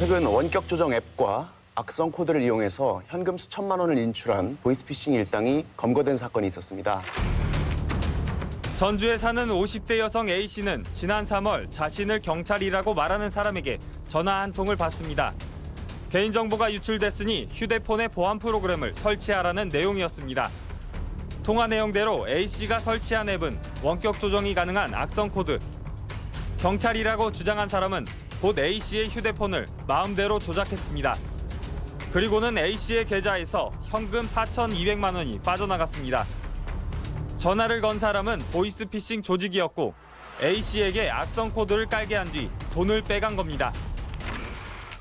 최근 원격 조정 앱과 악성 코드를 이용해서 현금 수천만 원을 인출한 보이스피싱 일당이 검거된 사건이 있었습니다. 전주에 사는 50대 여성 A씨는 지난 3월 자신을 경찰이라고 말하는 사람에게 전화 한 통을 받습니다. 개인정보가 유출됐으니 휴대폰에 보안 프로그램을 설치하라는 내용이었습니다. 통화 내용대로 A씨가 설치한 앱은 원격 조정이 가능한 악성 코드. 경찰이라고 주장한 사람은 곧 A씨의 휴대폰을 마음대로 조작했습니다. 그리고는 A씨의 계좌에서 현금 4,200만 원이 빠져나갔습니다. 전화를 건 사람은 보이스피싱 조직이었고 A씨에게 악성 코드를 깔게 한 뒤 돈을 빼간 겁니다.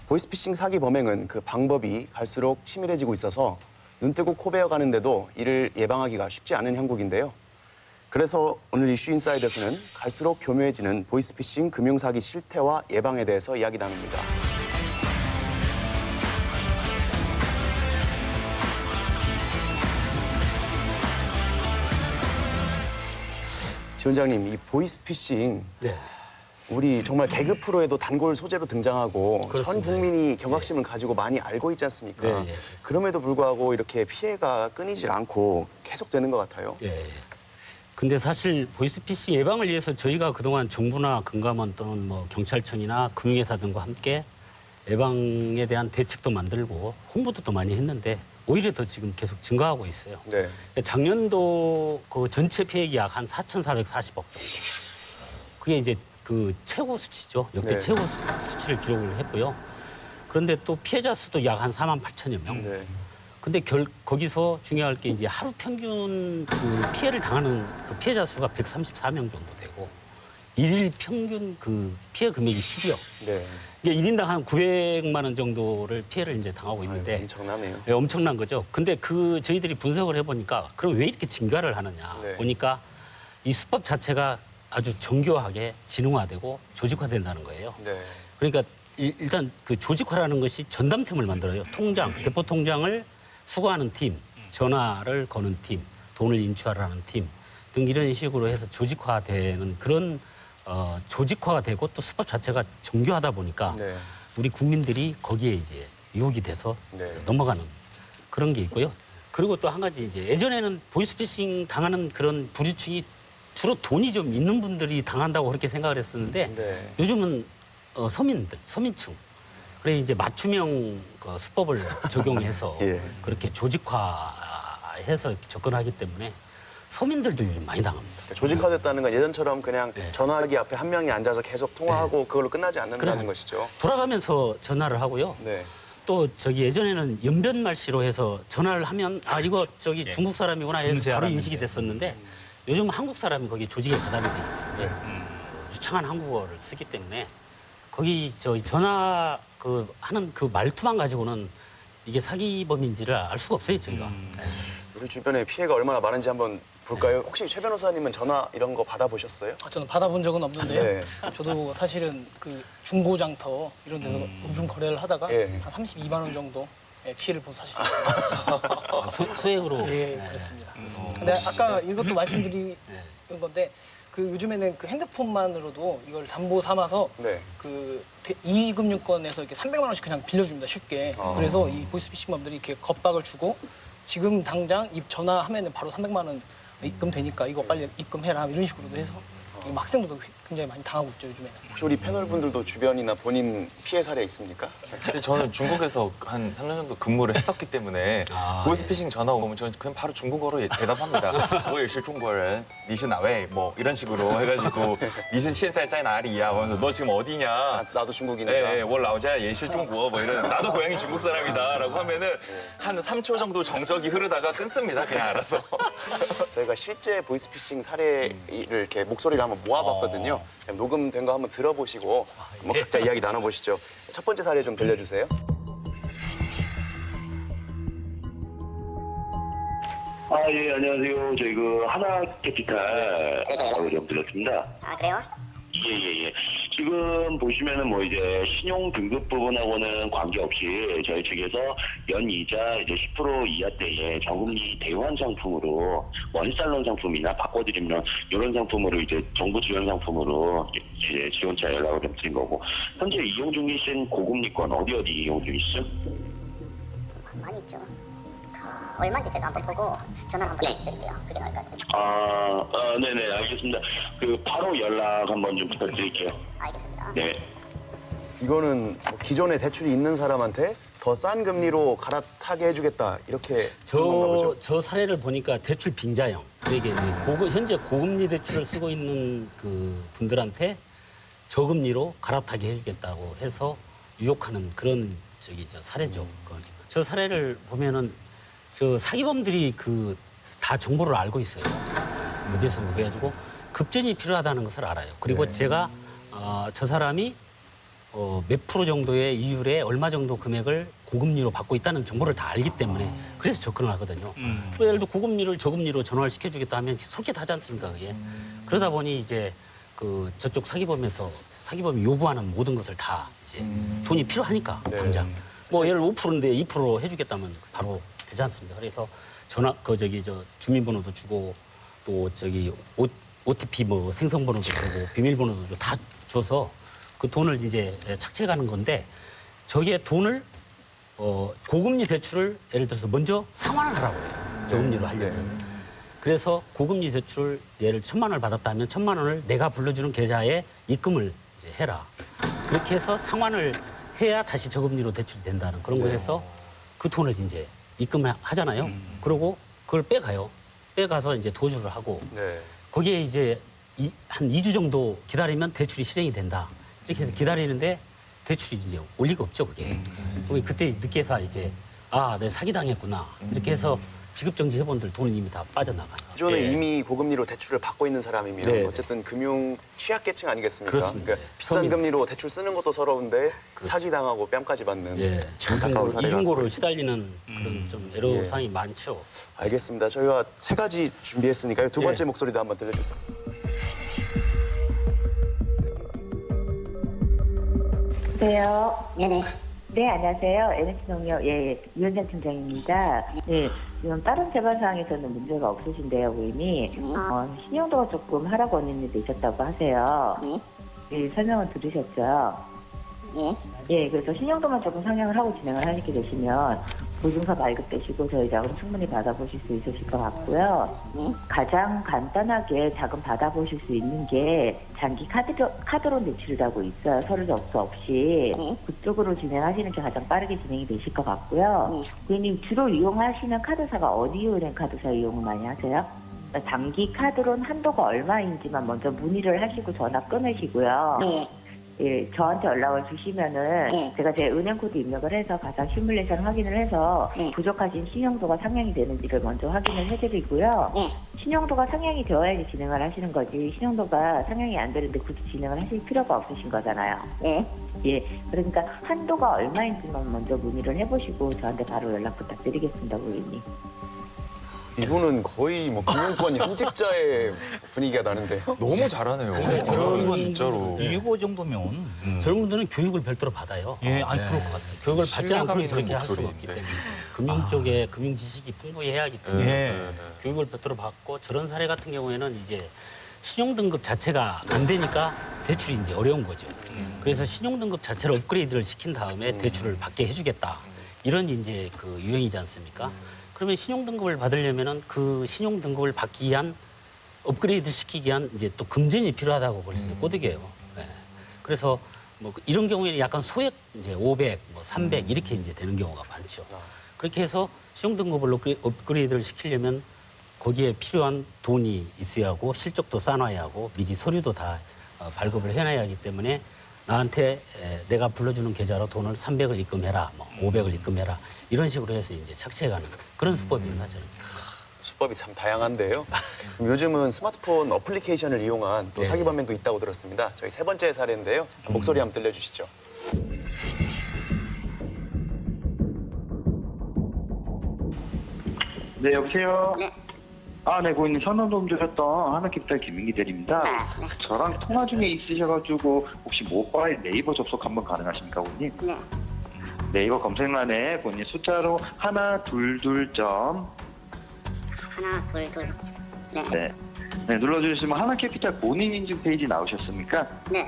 보이스피싱 사기 범행은 그 방법이 갈수록 치밀해지고 있어서 눈뜨고 코 베어가는데도 이를 예방하기가 쉽지 않은 형국인데요. 그래서 오늘 이슈 인사이드에서는 갈수록 교묘해지는 보이스피싱 금융사기 실태와 예방에 대해서 이야기 나눕니다. 지원장님, 이 보이스피싱 네. 우리 정말 개그 프로에도 단골 소재로 등장하고 그렇습니다. 전 국민이 경각심을 가지고 많이 알고 있지 않습니까? 네, 예. 그럼에도 불구하고 이렇게 피해가 끊이질 않고 계속되는 것 같아요. 예. 근데 사실 보이스피싱 예방을 위해서 저희가 그동안 정부나 금감원 또는 뭐 경찰청이나 금융회사 등과 함께 예방에 대한 대책도 만들고 홍보도 또 많이 했는데 오히려 더 지금 계속 증가하고 있어요. 네. 작년도 그 전체 피해액이 약 한 4,440억 정도. 그게 이제 그 최고 수치죠. 역대 네. 최고 수치를 기록을 했고요. 그런데 또 피해자 수도 약 한 4만 8천여 명. 네. 근데 거기서 중요할 게 이제 하루 평균 그 피해를 당하는 그 피해자 수가 134명 정도 되고 일일 평균 그 피해 금액이 10억. 네. 이게 1인당 한 900만 원 정도를 피해를 이제 당하고 있는데 엄청나네요. 네, 엄청난 거죠. 근데 그 저희들이 분석을 해보니까 그럼 왜 이렇게 증가를 하느냐 네. 보니까 이 수법 자체가 아주 정교하게 진흥화되고 조직화된다는 거예요. 네. 그러니까 일단 그 조직화라는 것이 전담팀을 만들어요. 통장, 대포 통장을 수거하는 팀, 전화를 거는 팀, 돈을 인출하는 팀 등 이런 식으로 해서 조직화되는 그런 조직화가 되고 또 수법 자체가 정교하다 보니까 네. 우리 국민들이 거기에 이제 유혹이 돼서 네. 넘어가는 그런 게 있고요. 그리고 또 한 가지 이제 예전에는 보이스피싱 당하는 그런 부류층이 주로 돈이 좀 있는 분들이 당한다고 그렇게 생각을 했었는데 네. 요즘은 서민들, 서민층 그래 이제 맞춤형 그 수법을 적용해서 예. 그렇게 조직화해서 접근하기 때문에 서민들도 요즘 많이 당합니다. 조직화됐다는 건 예전처럼 그냥 네. 전화기 앞에 한 명이 앉아서 계속 통화하고 그걸로 끝나지 않는다는 그래. 것이죠. 돌아가면서 전화를 하고요. 네. 또 저기 예전에는 연변말씨로 해서 전화를 하면 아 이거 저기 중국 사람이구나 해서 바로 인식이 됐었는데 요즘 한국 사람이 거기 조직에 가담이 되기 때문에 유창한 한국어를 쓰기 때문에 거기 저희 전화 그 하는 그 말투만 가지고는 이게 사기범인지를 알 수가 없어요 저희가. 우리 주변에 피해가 얼마나 많은지 한번 볼까요? 혹시 최 변호사님은 전화 이런 거 받아보셨어요? 저는 받아본 적은 없는데요. 네. 저도 사실은 그 중고장터 이런 데서 음품 거래를 하다가 예. 한 32만 원 정도 피해를 본 사실이 있습니다. 소액으로. 예, 네. 그렇습니다. 근데 아까 이것도 말씀드린 건데 그 요즘에는 그 핸드폰만으로도 이걸 담보 삼아서 네. 그 이금융권에서 이렇게 300만 원씩 그냥 빌려줍니다 쉽게. 그래서 이 보이스피싱범들이 이렇게 겁박을 주고 지금 당장 전화하면은 바로 300만 원 입금되니까 이거 빨리 입금해라 이런 식으로도 해서 학생들도 굉장히 많이 당하고 있죠 요즘에는. 혹시 우리 패널분들도 주변이나 본인 피해 사례 있습니까? 근데 저는 중국에서 한 3년 정도 근무를 했었기 때문에 보이스피싱 전화 오면 저는 그냥 바로 중국어로 대답합니다. 我也是中国人, 你是哪位? 뭐 이런 식으로 해가지고 你是现在在哪里呀? 그래서 너 지금 어디냐? 나도 중국이니까. 네, 我老家也是中国. 뭐 이런 나도 고향이 중국 사람이다라고 하면은 한 3초 정도 정적이 흐르다가 끊습니다. 그냥 알아서. 저희가 실제 보이스피싱 사례를 이렇게 목소리를 한번 모아봤거든요. 녹음된 거 한번 들어보시고 한번 각자 이야기 나눠보시죠. 첫 번째 사례 좀 들려주세요. 예, 안녕하세요. 저희 그 하나캐피탈 전화로 좀 들었습니다. 아, 그래요? 예. 지금 보시면은 뭐 이제 신용 등급 부분하고는 관계없이 저희 측에서 연이자 이제 10% 이하대의 저금리 대환 상품으로 뭐 햇살론 상품이나 바꿔드리면 이런 상품으로 이제 정부 지원 상품으로 이제 지원차 연락을 좀 드린 거고 현재 이용 중이신 고금리권 어디 이용 중이시죠? 많이 있죠. 얼마인지 제가 한번 보고 전화 한번 드릴게요. 그게 나을 것 같아요. 네네 알겠습니다. 그 바로 연락 한번 좀 부탁드릴게요. 알겠습니다. 네. 이거는 뭐 기존에 대출이 있는 사람한테 더 싼 금리로 갈아타게 해주겠다 이렇게 하는 건가 보죠. 저 사례를 보니까 대출 빙자형. 그러니까 이제 현재 고금리 대출을 쓰고 있는 그 분들한테 저금리로 갈아타게 해주겠다고 해서 유혹하는 그런 사례죠. 저 사례를 보면은 저 사기범들이 그 다 정보를 알고 있어요. 어디서 그래가지고 급전이 필요하다는 것을 알아요. 그리고 제가 저 사람이 몇 프로 정도의 이율에 얼마 정도 금액을 고금리로 받고 있다는 정보를 다 알기 때문에 그래서 접근을 하거든요. 예를 들어 고금리를 저금리로 전환을 시켜주겠다 하면 솔깃하지 않습니까, 그게? 그러다 보니 이제 그 저쪽 사기범이 요구하는 모든 것을 다 이제 돈이 필요하니까 당장. 뭐 예를 5%인데 2% 해주겠다면 바로 되지 않습니까? 그래서 주민번호도 주고 또 OTP 뭐 생성번호도 주고 비밀번호도 주고 다 줘서 그 돈을 이제 착취해가는 건데 저게 돈을 고금리 대출을 예를 들어서 먼저 상환을 하라고 해요. 저금리로 하려면. 그래서 고금리 대출을 예를 1,000만 원을 받았다면 1,000만 원을 내가 불러주는 계좌에 입금을 이제 해라. 그렇게 해서 상환을 해야 다시 저금리로 대출이 된다는 그런 거에서 그 돈을 이제 입금을 하잖아요. 그러고 그걸 빼가요. 빼가서 이제 도주를 하고 거기에 이제 한 2주 정도 기다리면 대출이 실행이 된다. 이렇게 해서 기다리는데 대출이 이제 올 리가 없죠, 그게. 그때 늦게서 이제 내가 사기당했구나. 이렇게 해서 지급정지 회원들 돈은 이미 다 빠져나가요. 기존에 이미 고금리로 대출을 받고 있는 사람이면 어쨌든 금융 취약계층 아니겠습니까? 그렇습니다. 그러니까 비싼 금리로 대출 쓰는 것도 서러운데 사기당하고 뺨까지 받는 안타까운 사례가. 이중고를 시달리는 그런 좀 애로사항이 많죠. 알겠습니다. 저희가 3가지 준비했으니까요. 두 번째 목소리도 한번 들려주세요. 안녕하세요. 네네. 네, 안녕하세요. NH농협 유현장 팀장입니다. 네, 지금 다른 재반 사항에서는 문제가 없으신데요, 고객님. 신용도가 조금 하락 원인이 되셨다고 하세요. 네, 설명을 들으셨죠? 예, 그래서 신용도만 조금 상향을 하고 진행을 하시게 되시면 보증서 발급되시고 저희 자금 충분히 받아보실 수 있으실 것 같고요. 가장 간단하게 자금 받아보실 수 있는 게 장기 카드론 대출이라고 있어요. 서류 접수 없이. 그쪽으로 진행하시는 게 가장 빠르게 진행이 되실 것 같고요. 고객님 주로 이용하시는 카드사가 어디 은행 카드사 이용을 많이 하세요? 장기 카드론 한도가 얼마인지만 먼저 문의를 하시고 전화 끊으시고요. 예, 저한테 연락을 주시면은 제가 제 은행 코드 입력을 해서 가상 시뮬레이션 확인을 해서 부족하신 신용도가 상향이 되는지를 먼저 확인을 해드리고요. 신용도가 상향이 되어야지 진행을 하시는 거지 신용도가 상향이 안 되는데 굳이 진행을 하실 필요가 없으신 거잖아요. 예, 그러니까 한도가 얼마인지만 먼저 문의를 해보시고 저한테 바로 연락 부탁드리겠습니다, 고객님. 이분은 거의 뭐 금융권 현직자의 분위기가 나는데. 너무 잘하네요. 저런 건 진짜로. 이거 정도면 저런 분들은 교육을 별도로 받아요. 그럴 것 같아요. 교육을 받지 신뢰감 않고는 있는 저렇게 할 수가 없기 목소리인데. 때문에 금융 쪽에 금융 지식이 풍부해야 하기 때문에 교육을 별도로 받고 저런 사례 같은 경우에는 이제 신용 등급 자체가 안 되니까 대출이 이제 어려운 거죠. 그래서 신용 등급 자체를 업그레이드를 시킨 다음에 대출을 받게 해주겠다. 이런 이제 그 유형이지 않습니까? 그러면 신용 등급을 받으려면은 그 신용 등급을 받기 위한 업그레이드 시키기 위한 이제 또 금전이 필요하다고 그랬어요. 꼬드겨요. 그래서 뭐 이런 경우에는 약간 소액 이제 500, 뭐 300 이렇게 이제 되는 경우가 많죠. 그렇게 해서 신용 등급을 업그레이드를 시키려면 거기에 필요한 돈이 있어야 하고 실적도 쌓아놔야 하고 미리 서류도 다 발급을 해놔야 하기 때문에 나한테 내가 불러주는 계좌로 돈을 300을 입금해라, 뭐 500을 입금해라 이런 식으로 해서 이제 착취해가는 그런 수법입니다, 저는. 수법이 참 다양한데요. 요즘은 스마트폰 어플리케이션을 이용한 또 사기범행도 있다고 들었습니다. 저희 3번째 사례인데요. 목소리 한번 들려주시죠. 네, 여보세요? 네. 네, 고객님 선언 좀 드렸던 하나캐피탈 김민기 대리입니다. 저랑 통화 중에 있으셔가지고 혹시 모바일 네이버 접속 한번 가능하십니까, 고객님? 네. 네이버 검색란에 고객님 숫자로 122점 하나, 둘, 둘. 네. 네, 눌러주시면 하나캐피탈 본인 인증 페이지 나오셨습니까? 네.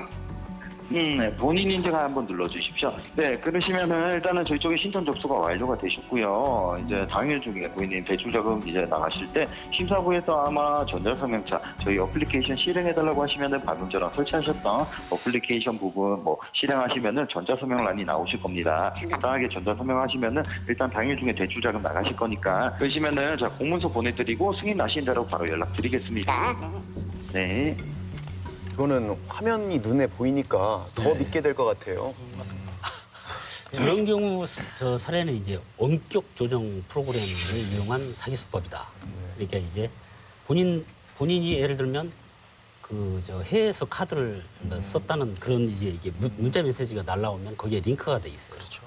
네, 본인 인증 한번 눌러주십시오. 네, 그러시면은 일단은 저희 쪽에 신청 접수가 완료가 되셨고요. 이제 당일 중에 고객님 대출자금 이제 나가실 때 심사부에서 아마 전자서명차 저희 어플리케이션 실행해달라고 하시면은 방금 전에 설치하셨던 어플리케이션 부분 뭐 실행하시면은 전자서명란이 나오실 겁니다. 간단하게 전자서명하시면은 일단 당일 중에 대출자금 나가실 거니까 그러시면은 자 공문서 보내드리고 승인 나신 대로 바로 연락드리겠습니다. 네. 이거는 화면이 눈에 보이니까 더 믿게 될 것 같아요. 저런 경우 저 사례는 이제 원격 조정 프로그램을 이용한 사기 수법이다. 그러니까 이제 본인이 예를 들면 그 저 해외에서 카드를 썼다는 그런 이제 이게 문자 메시지가 날라오면 거기에 링크가 돼 있어요. 그렇죠.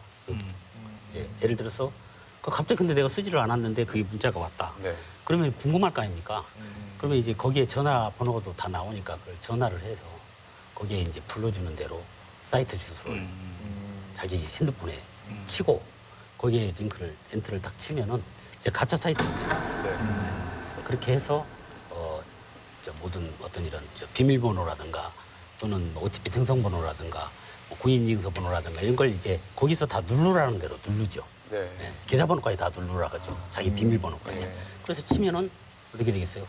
이제 예를 들어서 갑자기 근데 내가 쓰지를 않았는데 그게 문자가 왔다. 네. 그러면 궁금할 거 아닙니까? 그러면 이제 거기에 전화번호도 다 나오니까 그걸 전화를 해서 거기에 이제 불러주는 대로 사이트 주소를 자기 핸드폰에 치고 거기에 링크를 엔터를 딱 치면은 이제 가짜 사이트입니다. 그렇게 해서 저 모든 어떤 이런 저 비밀번호라든가 또는 뭐 OTP 생성번호라든가 뭐 공인인증서 번호라든가 이런 걸 이제 거기서 다 누르라는 대로 누르죠. 네. 네, 계좌번호까지 다 누르라 가죠. 자기 비밀번호까지. 그래서 치면은 어떻게 되겠어요?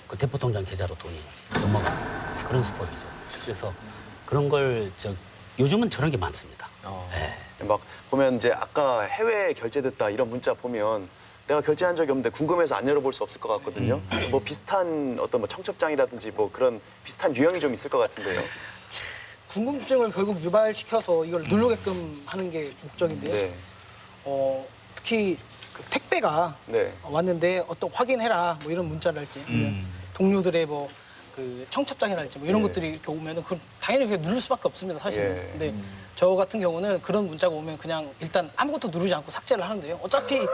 그 대포통장 계좌로 돈이 넘어가는 그런 수법이죠. 그래서 그런 걸 요즘은 저런 게 많습니다. 네. 막 보면 이제 아까 해외에 결제됐다 이런 문자 보면 내가 결제한 적이 없는데 궁금해서 안 열어볼 수 없을 것 같거든요. 뭐 비슷한 어떤 뭐 청첩장이라든지 뭐 그런 비슷한 유형이 좀 있을 것 같은데요. 궁금증을 결국 유발시켜서 이걸 누르게끔 하는 게 목적인데요. 네. 특히 그 택배가 네. 왔는데 어떤 확인해라 뭐 이런 문자를 할지 아니면 동료들의 뭐 그 청첩장이랄지 뭐 이런 예. 것들이 이렇게 오면은 그 당연히 그냥 누를 수밖에 없습니다 사실은. 예. 근데 저 같은 경우는 그런 문자가 오면 그냥 일단 아무것도 누르지 않고 삭제를 하는데요. 어차피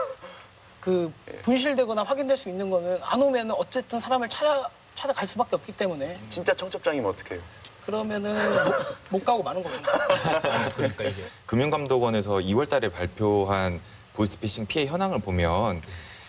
그 분실되거나 확인될 수 있는 거는 안 오면은 어쨌든 사람을 찾아갈 수밖에 없기 때문에 진짜 청첩장이면 어떡해요? 그러면은 못 가고 마는 거죠. 그러니까 이제 금융감독원에서 2월 달에 발표한 보이스피싱 피해 현황을 보면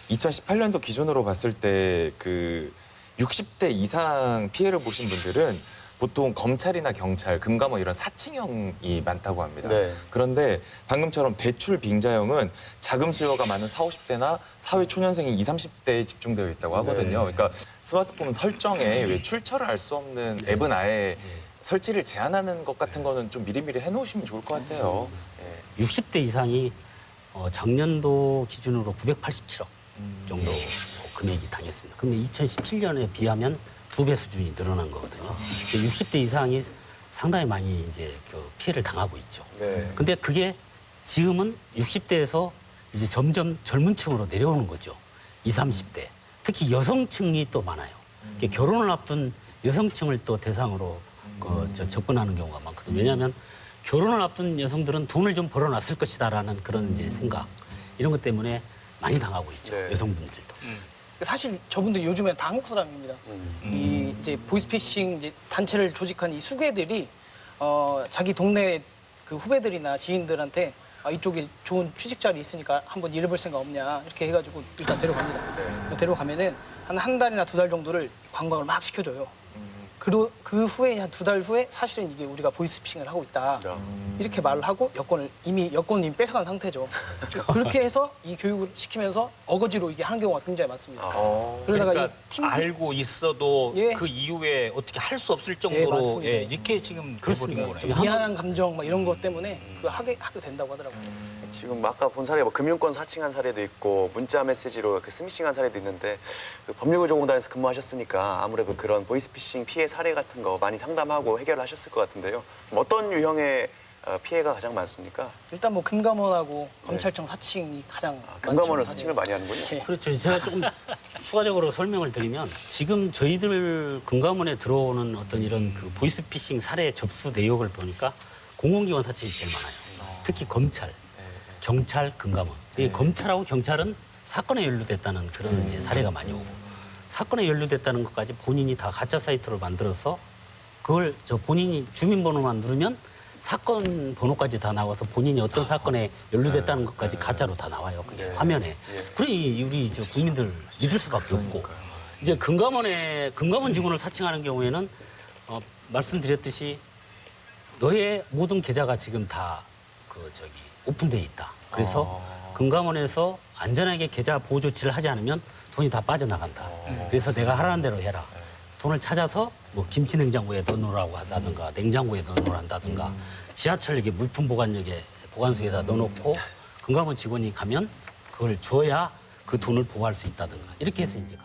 2018년도 기준으로 봤을 때 그 60대 이상 피해를 보신 분들은 보통 검찰이나 경찰, 금감원 이런 사칭형이 많다고 합니다. 네. 그런데 방금처럼 대출 빙자형은 자금 수요가 많은 40, 50대나 사회 초년생인 20, 30대에 집중되어 있다고 하거든요. 그러니까 스마트폰 설정에 왜 출처를 알 수 없는 앱은 아예 설치를 제한하는 것 같은 거는 좀 미리미리 해놓으시면 좋을 것 같아요. 60대 이상이 작년도 기준으로 987억 정도 금액이 당했습니다. 그러면 2017년에 비하면 2배 수준이 늘어난 거거든요. 60대 이상이 상당히 많이 이제 그 피해를 당하고 있죠. 네. 근데 그게 지금은 60대에서 이제 점점 젊은 층으로 내려오는 거죠. 20, 30대. 특히 여성층이 또 많아요. 결혼을 앞둔 여성층을 또 대상으로 접근하는 경우가 많거든요. 왜냐하면 결혼을 앞둔 여성들은 돈을 좀 벌어놨을 것이다라는 그런 이제 생각 이런 것 때문에 많이 당하고 있죠. 네. 여성분들도. 사실 저분들 요즘에 다 한국 사람입니다. 이 이제 보이스피싱 이제 단체를 조직한 이 수괴들이 자기 동네 그 후배들이나 지인들한테 이쪽에 좋은 취직 자리 있으니까 한번 일해볼 생각 없냐 이렇게 해가지고 일단 데려갑니다. 데려가면은 한 달이나 2달 정도를 관광을 막 시켜줘요. 그 후에 한 2달 후에 사실은 이게 우리가 보이스피싱을 하고 있다. 이렇게 말을 하고 여권을 이미 뺏어간 상태죠. 그렇게 해서 이 교육을 시키면서 어거지로 이게 하는 경우가 굉장히 많습니다. 그러다가 그러니까 이 팀들 알고 있어도 예. 그 이후에 어떻게 할 수 없을 예, 정도로 맞습니다. 이렇게 지금 그렇습니다. 돼버린 거네요. 미안한 감정 막 이런 것 때문에 그 하게 된다고 하더라고요. 지금 아까 본 사례 뭐 금융권 사칭한 사례도 있고 문자 메시지로 그 스미싱한 사례도 있는데 그 법률구조공단에서 근무하셨으니까 아무래도 그런 보이스피싱 피해 사례 같은 거 많이 상담하고 해결하셨을 것 같은데요. 어떤 유형의 피해가 가장 많습니까? 일단 뭐 금감원하고 검찰청 사칭이 가장 금감원을 많죠. 사칭을 많이 하는군요. 예. 그렇죠. 제가 조금 추가적으로 설명을 드리면 지금 저희들 금감원에 들어오는 어떤 이런 그 보이스피싱 사례 접수 내역을 보니까 공공기관 사칭이 제일 많아요. 특히 검찰, 경찰, 금감원. 이 검찰하고 경찰은 사건에 연루됐다는 그런 이제 사례가 많이 오고 사건에 연루됐다는 것까지 본인이 다 가짜 사이트를 만들어서 그걸 본인이 주민번호만 누르면 사건 번호까지 다 나와서 본인이 어떤 사건에 연루됐다는 것까지 가짜로 다 나와요. 그게 화면에. 그러니 우리 국민들 믿을 수밖에 없고 이제 금감원 직원을 사칭하는 경우에는 말씀드렸듯이 너의 모든 계좌가 지금 다 오픈돼 있다. 그래서 금감원에서 안전하게 계좌 보호 조치를 하지 않으면 돈이 다 빠져나간다. 그래서 내가 하라는 대로 해라. 돈을 찾아서 뭐 김치 냉장고에 넣어놓으라고 한다든가 냉장고에 넣어놓으라 한다든가 지하철 이게 물품 보관소에다 넣어놓고 금감원 직원이 가면 그걸 줘야 그 돈을 보호할 수 있다든가 이렇게 해서 이제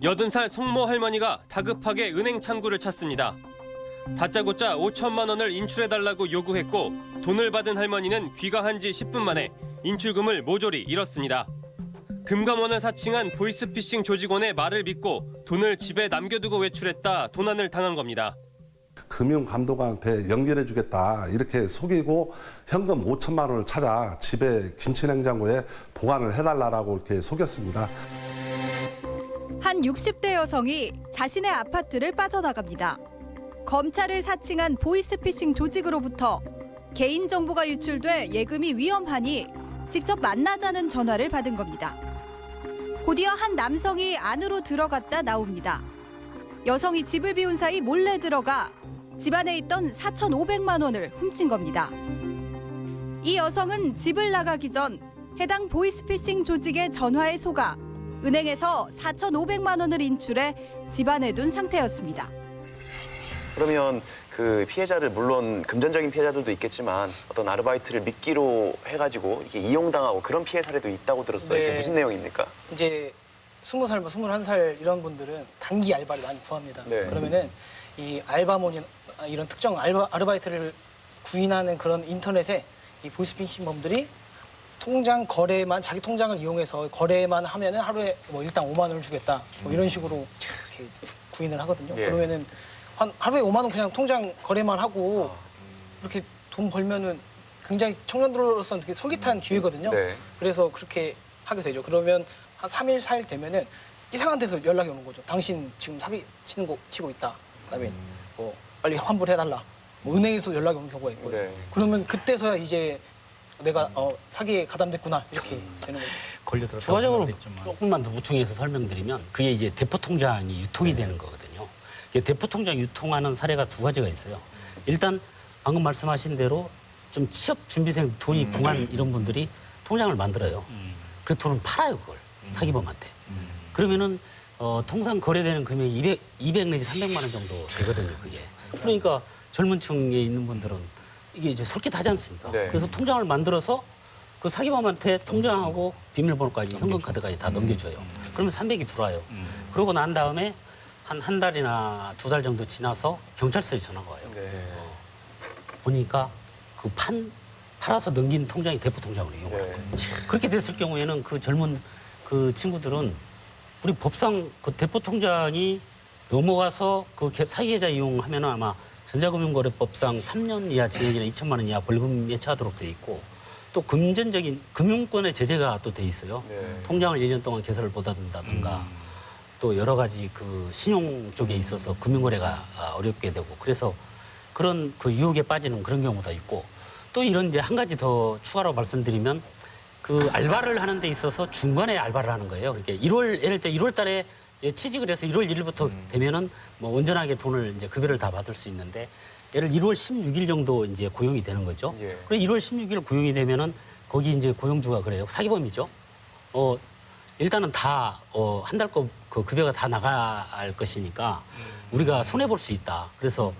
80살 송모 할머니가 다급하게 은행 창구를 찾습니다. 다짜고짜 5천만 원을 인출해달라고 요구했고 돈을 받은 할머니는 귀가한 지 10분 만에 인출금을 모조리 잃었습니다. 금감원을 사칭한 보이스피싱 조직원의 말을 믿고 돈을 집에 남겨두고 외출했다 도난을 당한 겁니다. 금융감독관한테 연결해주겠다 이렇게 속이고 현금 5천만 원을 찾아 집에 김치냉장고에 보관을 해달라고 이렇게 속였습니다. 한 60대 여성이 자신의 아파트를 빠져나갑니다. 검찰을 사칭한 보이스피싱 조직으로부터 개인정보가 유출돼 예금이 위험하니 직접 만나자는 전화를 받은 겁니다. 곧이어 한 남성이 안으로 들어갔다 나옵니다. 여성이 집을 비운 사이 몰래 들어가 집안에 있던 4,500만 원을 훔친 겁니다. 이 여성은 집을 나가기 전 해당 보이스피싱 조직의 전화에 속아 은행에서 4,500만 원을 인출해 집안에 둔 상태였습니다. 그러면 그 피해자를 물론 금전적인 피해자들도 있겠지만 어떤 아르바이트를 미끼로 해가지고 이게 이용당하고 그런 피해 사례도 있다고 들었어요. 이게 무슨 내용입니까? 이제 20살, 21살 이런 분들은 단기 알바를 많이 구합니다. 그러면은 이 알바몬이나 이런 특정 아르바이트를 구인하는 그런 인터넷에 이 보이스피싱범들이 통장 거래만 자기 통장을 이용해서 거래만 하면은 하루에 뭐 일당 5만 원을 주겠다 뭐 이런 식으로 이렇게 구인을 하거든요. 그러면은 하루에 5만 원 그냥 통장 거래만 하고 이렇게 돈 벌면은 굉장히 청년들로서는 되게 솔깃한 기회거든요. 그래서 그렇게 하게 되죠. 그러면 한 3일, 4일 되면은 이상한 데서 연락이 오는 거죠. 당신 지금 사기 치고 있다. 그다음에 뭐 빨리 환불해달라. 뭐 은행에서 연락이 오는 경우가 있거든요. 그러면 그때서야 이제 내가 사기에 가담됐구나 이렇게 되는 거죠. 걸려들었다고 추가적으로 조금만 더 보충해서 설명드리면 그게 이제 대포 통장이 유통이 되는 거거든요. 대포 통장 유통하는 사례가 두 가지가 있어요. 일단 방금 말씀하신 대로 좀 취업 준비생 돈이 궁한 이런 분들이 통장을 만들어요. 그 돈을 팔아요 그걸 사기범한테. 그러면은 통상 거래되는 금액이 200 내지 300만 원 정도 되거든요 그게. 그러니까 젊은 층에 있는 분들은 이게 이제 솔깃하지 않습니까? 그래서 통장을 만들어서 그 사기범한테 통장하고 비밀번호까지 현금 카드까지 다 넘겨줘요. 그러면 300이 들어와요. 그러고 난 다음에 한 달이나 2달 정도 지나서 경찰서에 전화가 와요. 보니까 그 팔아서 넘긴 통장이 대포 통장으로 이용을 한 거예요. 그렇게 됐을 경우에는 그 젊은 그 친구들은 우리 법상 그 대포 통장이 넘어가서 그 사기 계좌 이용하면 아마 전자금융거래법상 3년 이하 징역이나 2천만 원 이하 벌금에 처하도록 돼 있고 또 금전적인 금융권의 제재가 또 돼 있어요. 통장을 1년 동안 개설을 못 한다든가 또 여러 가지 그 신용 쪽에 있어서 금융거래가 어렵게 되고 그래서 그런 그 유혹에 빠지는 그런 경우도 있고 또 이런 이제 한 가지 더 추가로 말씀드리면 그 알바를 하는 데 있어서 중간에 알바를 하는 거예요. 그러니까 예를 들어 1월 달에 이제 취직을 해서 1월 1일부터 되면은 뭐 온전하게 돈을 이제 급여를 다 받을 수 있는데 예를 1월 16일 정도 이제 고용이 되는 거죠. 그리고 1월 16일 고용이 되면은 거기 이제 고용주가 그래요. 사기범이죠. 일단은 다 한 달 거 그 급여가 다 나갈 것이니까 우리가 손해 볼 수 있다. 그래서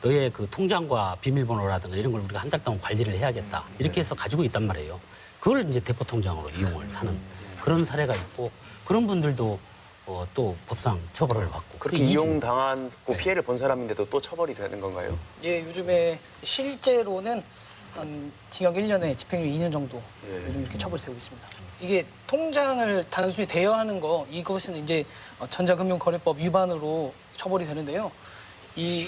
너의 그 통장과 비밀번호라든가 이런 걸 우리가 한 달 동안 관리를 해야겠다. 이렇게 해서 가지고 있단 말이에요. 그걸 이제 대포 통장으로 이용을 하는 그런 사례가 있고 그런 분들도 또 법상 처벌을 받고 그렇게 이용당하고 피해를 본 사람인데도 또 처벌이 되는 건가요? 예, 요즘에 실제로는 한 징역 1년에 집행유예 2년 정도 요즘 이렇게 처벌이 되고 있습니다. 이게 통장을 단순히 대여하는 거 이것은 이제 전자금융거래법 위반으로 처벌이 되는데요. 이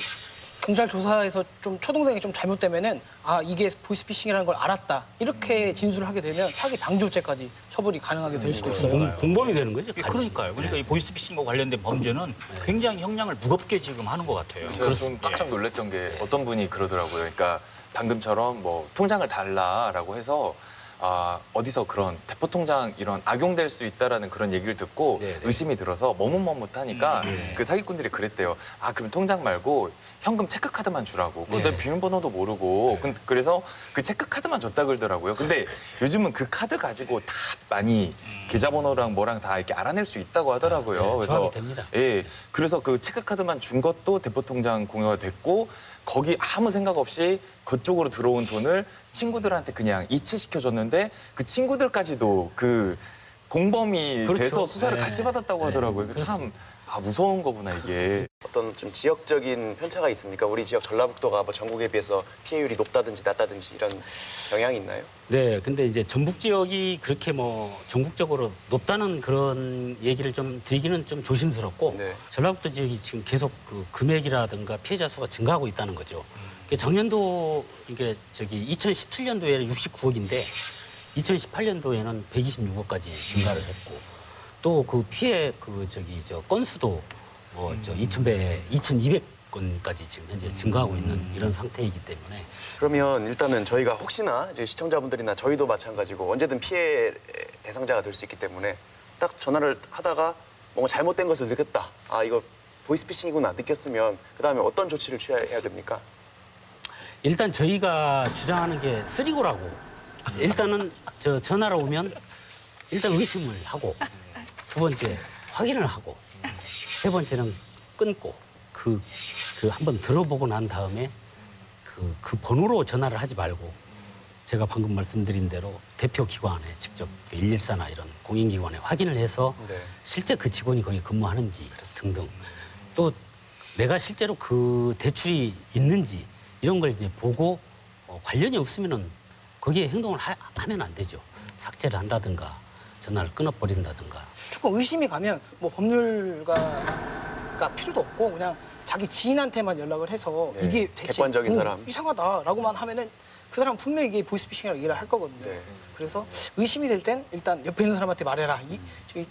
경찰 조사에서 좀 초동생이 좀 잘못되면은 이게 보이스피싱이라는 걸 알았다 이렇게 진술을 하게 되면 사기 방조죄까지 처벌이 가능하게 될 수도 있어요. 공범이 되는 거죠. 예, 그러니까요. 그러니까 이 보이스피싱과 관련된 범죄는 굉장히 형량을 무겁게 지금 하는 것 같아요. 제가 좀 깜짝 놀랐던 게 어떤 분이 그러더라고요. 그러니까 방금처럼 뭐 통장을 달라라고 해서 어디서 그런 대포 통장 이런 악용될 수 있다라는 그런 얘기를 듣고 의심이 들어서 머뭇머뭇하니까 그 사기꾼들이 그랬대요. 그럼 통장 말고 현금 체크카드만 주라고. 근데 비밀번호도 모르고 그래서 그 체크카드만 줬다 그러더라고요. 근데 요즘은 그 카드 가지고 다 많이 계좌번호랑 뭐랑 다 이렇게 알아낼 수 있다고 하더라고요. 그래서 됩니다. 예, 그래서 그 체크카드만 준 것도 대포 통장 공여가 됐고 거기 아무 생각 없이 그쪽으로 들어온 돈을 친구들한테 그냥 이체시켜줬는데 그 친구들까지도 그 공범이 그렇죠. 돼서 수사를 네. 같이 받았다고 하더라고요. 참 무서운 거구나 이게. 어떤 좀 지역적인 편차가 있습니까? 우리 지역 전라북도가 뭐 전국에 비해서 피해율이 높다든지 낮다든지 이런 영향이 있나요? 네, 근데 이제 전북 지역이 그렇게 뭐 전국적으로 높다는 그런 얘기를 좀 드리기는 좀 조심스럽고 전라북도 지역이 지금 계속 그 금액이라든가 피해자 수가 증가하고 있다는 거죠. 작년도 이게 2017년도에는 69억인데 2018년도에는 126억까지 증가를 했고 또 그 피해 건수도 2,200건까지 지금 현재 증가하고 있는 이런 상태이기 때문에 그러면 일단은 저희가 혹시나 이제 시청자분들이나 저희도 마찬가지고 언제든 피해 대상자가 될 수 있기 때문에 딱 전화를 하다가 뭔가 잘못된 것을 느꼈다. 이거 보이스피싱이구나 느꼈으면 그다음에 어떤 조치를 취해야 됩니까? 일단 저희가 주장하는 게 쓰리고라고 일단은 전화로 오면 일단 의심을 하고 두 번째 확인을 하고 세 번째는 끊고 한번 들어보고 난 다음에 그 번호로 전화를 하지 말고 제가 방금 말씀드린 대로 대표 기관에 직접 114나 이런 공인기관에 확인을 해서 실제 그 직원이 거기 근무하는지 등등 또 내가 실제로 그 대출이 있는지 이런 걸 이제 보고 관련이 없으면은 거기에 행동을 하면 안 되죠. 삭제를 한다든가 전화를 끊어버린다든가. 조금 의심이 가면 뭐 법률가가 필요도 없고 그냥 자기 지인한테만 연락을 해서 이게 대체 객관적인 사람. 이상하다라고만 하면은 그 사람 분명히 이게 보이스피싱이라고 얘기를 할 거거든요. 그래서 의심이 될 땐 일단 옆에 있는 사람한테 말해라.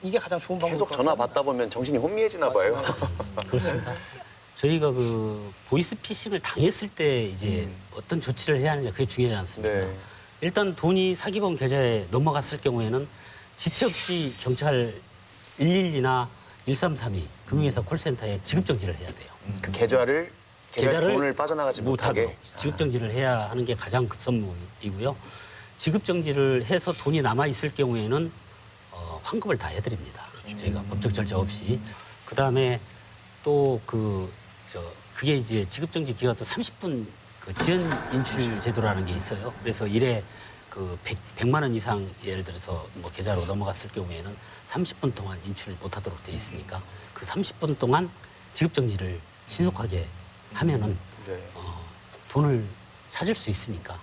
이게 가장 좋은 방법일 계속 것 전화 같습니다. 받다 보면 정신이 혼미해지나 봐요. 그렇습니다. 저희가 그 보이스피싱을 당했을 때 이제 어떤 조치를 해야 하느냐 그게 중요하지 않습니까? 일단 돈이 사기범 계좌에 넘어갔을 경우에는 지체 없이 경찰 112나 1332 금융회사 콜센터에 지급 정지를 해야 돼요. 그 계좌에서 돈을 빠져나가지 못하게 지급 정지를 해야 하는 게 가장 급선무이고요. 지급 정지를 해서 돈이 남아 있을 경우에는 환급을 다 해드립니다. 저희가 법적 절차 없이. 그 다음에 또 그게 이제 지급 정지 기간도 30분 그 지연 인출 제도라는 게 있어요. 그래서 일에 100만 원 이상 예를 들어서 뭐 계좌로 넘어갔을 경우에는 30분 동안 인출 못하도록 돼 있으니까 그 30분 동안 지급 정지를 신속하게 하면은 돈을 찾을 수 있으니까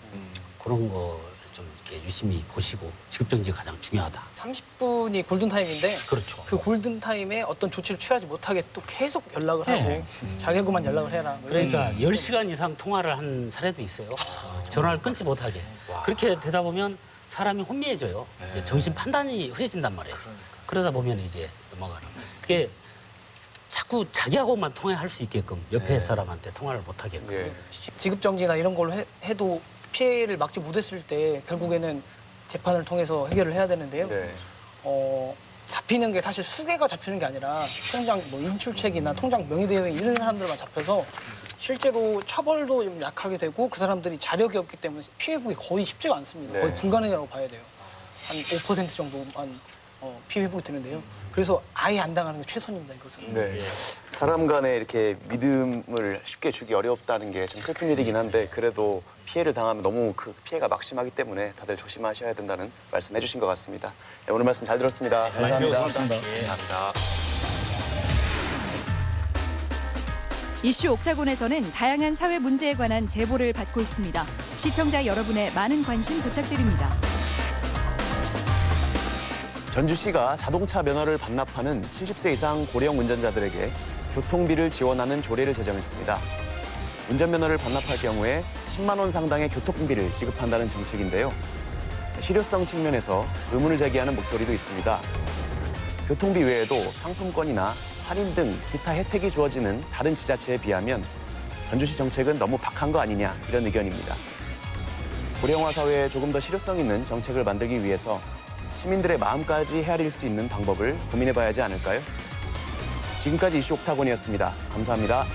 그런 거 좀 이렇게 유심히 보시고 지급 정지가 가장 중요하다. 30분이 골든타임인데 그렇죠. 그 골든타임에 어떤 조치를 취하지 못하게 또 계속 연락을 하고 자기하고만 연락을 해라. 그러니까 10시간 이상 통화를 한 사례도 있어요. 전화를 끊지 못하게. 그렇게 되다 보면 사람이 혼미해져요. 이제 정신 판단이 흐려진단 말이에요. 그러다 보면 이제 넘어가는. 그게 자꾸 자기하고만 통화할 수 있게끔 옆에 사람한테 통화를 못 하게끔. 지급 정지나 이런 걸로 해도 피해를 막지 못했을 때 결국에는 재판을 통해서 해결을 해야 되는데요. 잡히는 게 사실 수개가 잡히는 게 아니라 통장 뭐 인출책이나 통장 명의대여인 이런 사람들만 잡혀서 실제로 처벌도 좀 약하게 되고 그 사람들이 자력이 없기 때문에 피해 회복이 거의 쉽지가 않습니다. 거의 불가능이라고 봐야 돼요. 한 5% 정도만 피해 회복이 되는데요. 그래서 아예 안 당하는 게 최선입니다, 이것은. 사람 간에 이렇게 믿음을 쉽게 주기 어렵다는 게 좀 슬픈 일이긴 한데 그래도 피해를 당하면 너무 그 피해가 막심하기 때문에 다들 조심하셔야 된다는 말씀 해주신 것 같습니다. 오늘 말씀 잘 들었습니다. 감사합니다. 감사합니다. 이슈 옥타곤에서는 다양한 사회 문제에 관한 제보를 받고 있습니다. 시청자 여러분의 많은 관심 부탁드립니다. 전주시가 자동차 면허를 반납하는 70세 이상 고령 운전자들에게 교통비를 지원하는 조례를 제정했습니다. 운전면허를 반납할 경우에 10만 원 상당의 교통비를 지급한다는 정책인데요. 실효성 측면에서 의문을 제기하는 목소리도 있습니다. 교통비 외에도 상품권이나 할인 등 기타 혜택이 주어지는 다른 지자체에 비하면 전주시 정책은 너무 박한 거 아니냐 이런 의견입니다. 고령화 사회에 조금 더 실효성 있는 정책을 만들기 위해서 시민들의 마음까지 헤아릴 수 있는 방법을 고민해봐야 하지 않을까요? 지금까지 이슈 옥타곤이었습니다. 감사합니다.